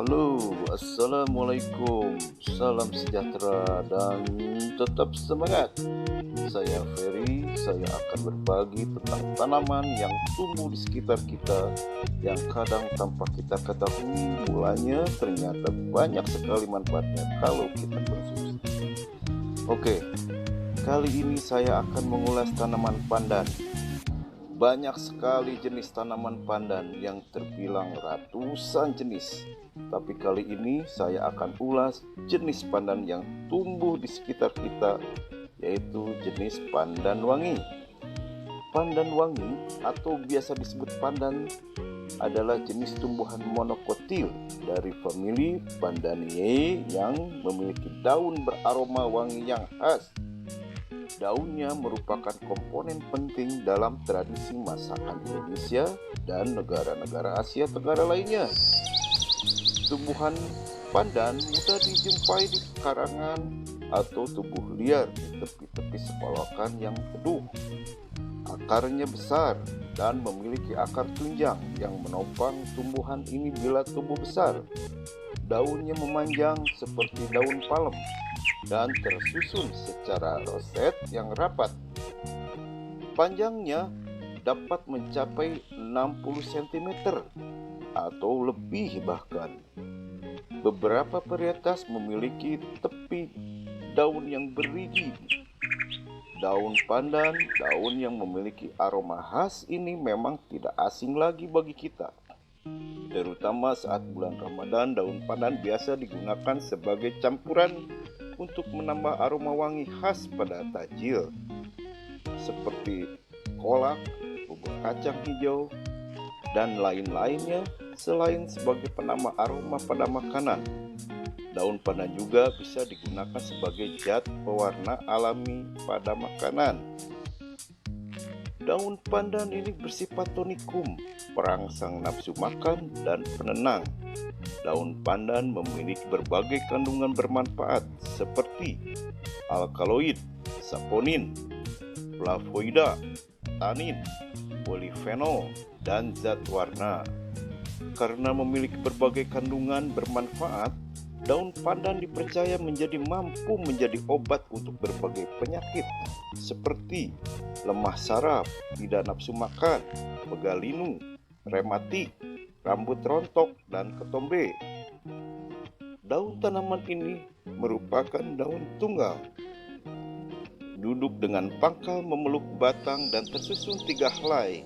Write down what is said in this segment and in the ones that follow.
Halo, assalamualaikum, salam sejahtera dan tetap semangat. Saya Ferry, saya akan berbagi tentang tanaman yang tumbuh di sekitar kita yang kadang tanpa kita ketahui mulanya ternyata banyak sekali manfaatnya kalau kita konsumsi. Oke, kali ini saya akan mengulas tanaman pandan. Banyak sekali jenis tanaman pandan yang terbilang ratusan jenis. Tapi kali ini saya akan ulas jenis pandan yang tumbuh di sekitar kita, yaitu jenis pandan wangi. Pandan wangi atau biasa disebut pandan adalah jenis tumbuhan monokotil dari famili Pandaniaceae yang memiliki daun beraroma wangi yang khas. Daunnya merupakan komponen penting dalam tradisi masakan Indonesia dan negara-negara Asia Tenggara lainnya. Tumbuhan pandan mudah dijumpai di pekarangan atau tubuh liar di tepi-tepi selokan yang teduh. Akarnya besar dan memiliki akar tunjang yang menopang tumbuhan ini bila tumbuh besar. Daunnya memanjang seperti daun palem dan tersusun secara roset yang rapat. Panjangnya dapat mencapai 60 cm atau lebih bahkan. Beberapa varietas memiliki tepi daun yang berigi. Daun pandan, daun yang memiliki aroma khas ini memang tidak asing lagi bagi kita. Terutama saat bulan Ramadan, daun pandan biasa digunakan sebagai campuran untuk menambah aroma wangi khas pada tajil seperti kolak, bubur kacang hijau, dan lain-lainnya. Selain sebagai penambah aroma pada makanan, daun pandan juga bisa digunakan sebagai zat pewarna alami pada makanan. Daun pandan ini bersifat tonikum, perangsang nafsu makan, dan penenang. Daun pandan memiliki berbagai kandungan bermanfaat seperti alkaloid, saponin, flavoida, tanin, polifenol, dan zat warna. Karena memiliki berbagai kandungan bermanfaat, daun pandan dipercaya mampu menjadi obat untuk berbagai penyakit seperti lemah saraf, tidak nafsu makan, pegal linu, rematik, rambut rontok, dan ketombe. Daun tanaman ini merupakan daun tunggal. Duduk dengan pangkal memeluk batang dan tersusun 3 helai.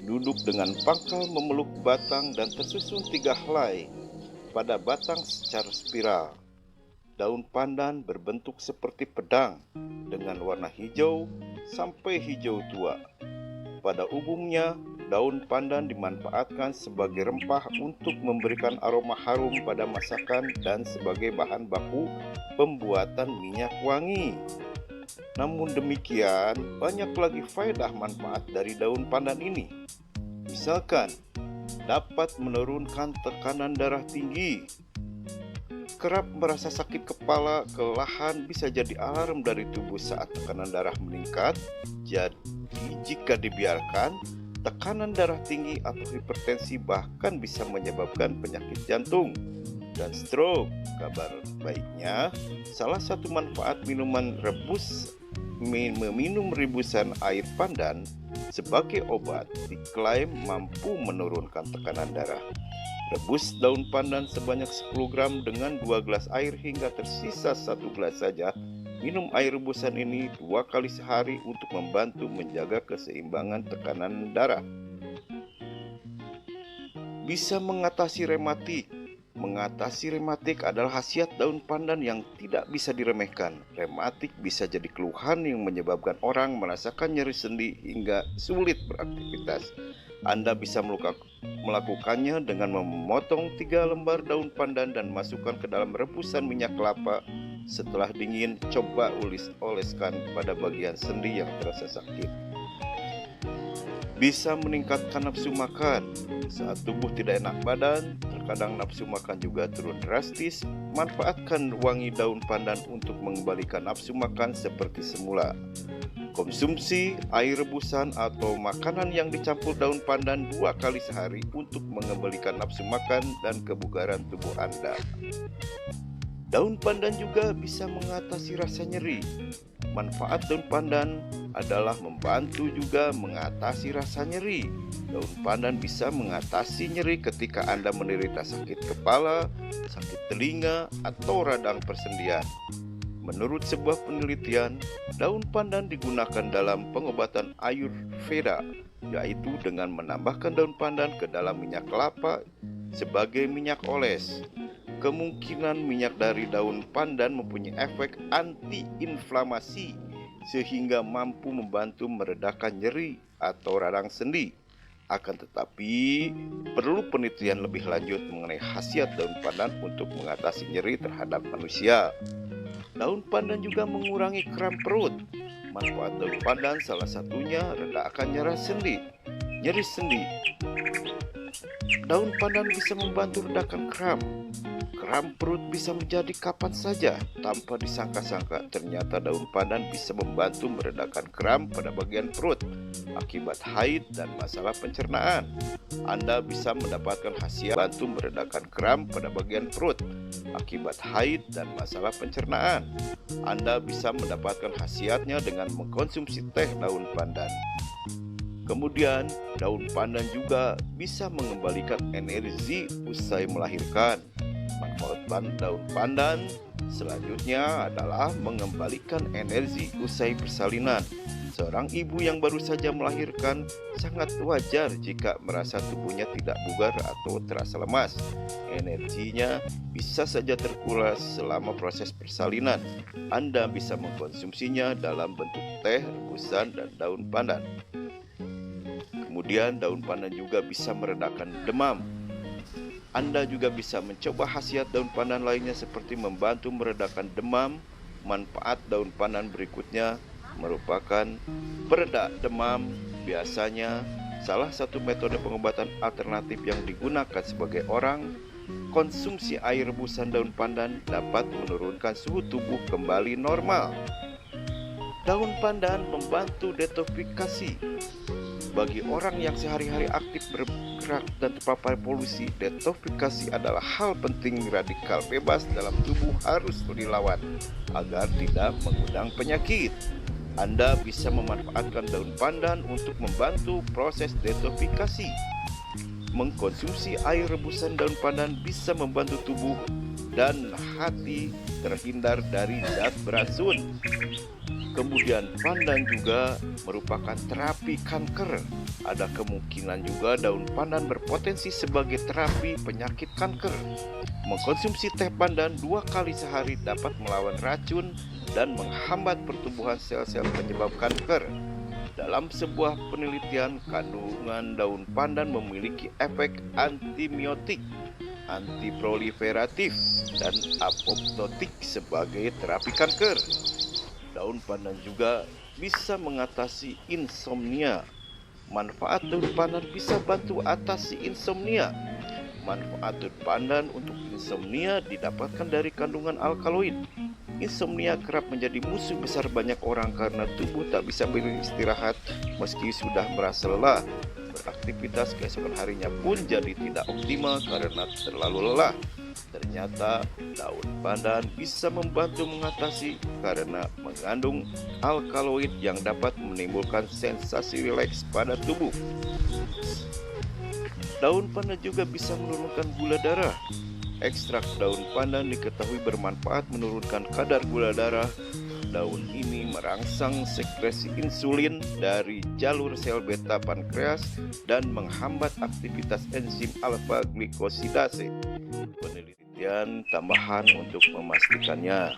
Duduk dengan pangkal memeluk batang dan tersusun 3 helai pada batang secara spiral. Daun pandan berbentuk seperti pedang dengan warna hijau sampai hijau tua. Pada umumnya, daun pandan dimanfaatkan sebagai rempah untuk memberikan aroma harum pada masakan dan sebagai bahan baku pembuatan minyak wangi. Namun demikian, banyak lagi faedah manfaat dari daun pandan ini. Misalkan, dapat menurunkan tekanan darah tinggi. Kerap merasa sakit kepala, kelelahan bisa jadi alarm dari tubuh saat tekanan darah meningkat. Jadi, jika dibiarkan, tekanan darah tinggi atau hipertensi bahkan bisa menyebabkan penyakit jantung dan stroke. Kabar baiknya, salah satu manfaat meminum rebusan air pandan sebagai obat diklaim mampu menurunkan tekanan darah. Rebus daun pandan sebanyak 10 gram dengan 2 gelas air hingga tersisa 1 gelas saja. Minum air rebusan ini 2 kali sehari untuk membantu menjaga keseimbangan tekanan darah. Bisa mengatasi rematik. Mengatasi rematik adalah khasiat daun pandan yang tidak bisa diremehkan. Rematik bisa jadi keluhan yang menyebabkan orang merasakan nyeri sendi hingga sulit beraktivitas. Anda bisa melakukannya dengan memotong 3 lembar daun pandan dan masukkan ke dalam rebusan minyak kelapa. Setelah dingin, coba oleskan pada bagian sendi yang terasa sakit. Bisa meningkatkan nafsu makan. Saat tubuh tidak enak badan, kadang nafsu makan juga turun drastis, manfaatkan wangi daun pandan untuk mengembalikan nafsu makan seperti semula. Konsumsi air rebusan atau makanan yang dicampur daun pandan 2 kali sehari untuk mengembalikan nafsu makan dan kebugaran tubuh Anda. Daun pandan juga bisa mengatasi rasa nyeri. Manfaat daun pandan adalah membantu juga mengatasi rasa nyeri. Daun pandan bisa mengatasi nyeri ketika Anda menderita sakit kepala, sakit telinga, atau radang persendian. Menurut sebuah penelitian, daun pandan digunakan dalam pengobatan Ayurveda, yaitu dengan menambahkan daun pandan ke dalam minyak kelapa sebagai minyak oles. Kemungkinan minyak dari daun pandan mempunyai efek anti-inflamasi sehingga mampu membantu meredakan nyeri atau radang sendi. Akan tetapi, perlu penelitian lebih lanjut mengenai khasiat daun pandan untuk mengatasi nyeri terhadap manusia. Daun pandan juga mengurangi kram perut. Manfaat daun pandan salah satunya redakan nyeri sendi. Daun pandan bisa membantu redakan kram. Kram perut bisa menjadi kapan saja tanpa disangka-sangka. Ternyata daun pandan bisa membantu meredakan kram pada bagian perut akibat haid dan masalah pencernaan. Anda bisa mendapatkan khasiat bantu meredakan kram pada bagian perut akibat haid dan masalah pencernaan. Anda bisa mendapatkan khasiatnya dengan mengkonsumsi teh daun pandan. Kemudian, daun pandan juga bisa mengembalikan energi usai melahirkan. Manfaat daun pandan selanjutnya adalah mengembalikan energi usai persalinan. Seorang ibu yang baru saja melahirkan sangat wajar jika merasa tubuhnya tidak bugar atau terasa lemas. Energinya bisa saja terkuras selama proses persalinan. Anda bisa mengkonsumsinya dalam bentuk teh, rebusan, dan daun pandan. Kemudian daun pandan juga bisa meredakan demam. Anda juga bisa mencoba khasiat daun pandan lainnya seperti membantu meredakan demam. Manfaat daun pandan berikutnya merupakan pereda demam. Biasanya salah satu metode pengobatan alternatif yang digunakan sebagai orang. Konsumsi air rebusan daun pandan dapat menurunkan suhu tubuh kembali normal. Daun pandan membantu detoksifikasi. Bagi orang yang sehari-hari aktif bergerak dan terpapar polusi, detoksifikasi adalah hal penting. Radikal bebas dalam tubuh harus dilawan agar tidak mengundang penyakit. Anda bisa memanfaatkan daun pandan untuk membantu proses detoksifikasi. Mengkonsumsi air rebusan daun pandan bisa membantu tubuh dan hati terhindar dari zat beracun. Kemudian pandan juga merupakan terapi kanker. Ada kemungkinan juga daun pandan berpotensi sebagai terapi penyakit kanker. Mengkonsumsi teh pandan 2 kali sehari dapat melawan racun dan menghambat pertumbuhan sel-sel penyebab kanker. Dalam sebuah penelitian, kandungan daun pandan memiliki efek antimiotik, antiproliferatif, dan apoptotik sebagai terapi kanker. Daun pandan juga bisa mengatasi insomnia. Manfaat daun pandan bisa bantu atasi insomnia. Manfaat daun pandan untuk insomnia didapatkan dari kandungan alkaloid. Insomnia kerap menjadi musuh besar banyak orang karena tubuh tak bisa beristirahat meski sudah merasa lelah. Beraktivitas keesokan harinya pun jadi tidak optimal karena terlalu lelah. Ternyata daun pandan bisa membantu mengatasi karena mengandung alkaloid yang dapat menimbulkan sensasi rileks pada tubuh. Daun pandan juga bisa menurunkan gula darah. Ekstrak daun pandan diketahui bermanfaat menurunkan kadar gula darah. Daun ini merangsang sekresi insulin dari jalur sel beta pankreas dan menghambat aktivitas enzim alfa glikosidase. Penelitian tambahan untuk memastikannya.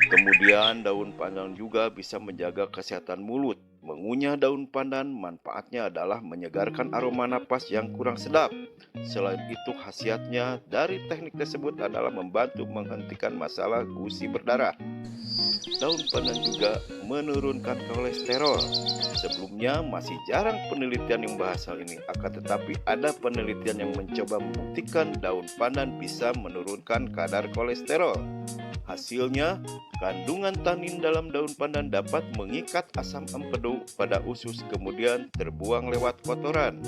Kemudian daun pandan juga bisa menjaga kesehatan mulut. Mengunyah daun pandan manfaatnya adalah menyegarkan aroma napas yang kurang sedap. Selain itu, khasiatnya dari teknik tersebut adalah membantu menghentikan masalah gusi berdarah. Daun pandan juga menurunkan kolesterol. Sebelumnya masih jarang penelitian yang membahas hal ini, akan tetapi ada penelitian yang mencoba membuktikan daun pandan bisa menurunkan kadar kolesterol. Hasilnya, kandungan tanin dalam daun pandan dapat mengikat asam empedu pada usus kemudian terbuang lewat kotoran.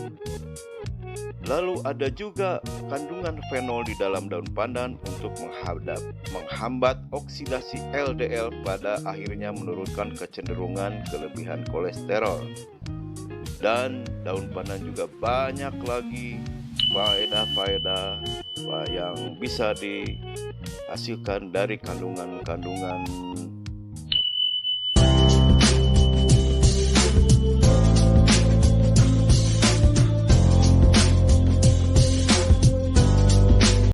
Lalu ada juga kandungan fenol di dalam daun pandan untuk menghambat oksidasi LDL, pada akhirnya menurunkan kecenderungan kelebihan kolesterol. Dan daun pandan juga banyak lagi faedah-faedah yang bisa dihasilkan dari kandungan-kandungan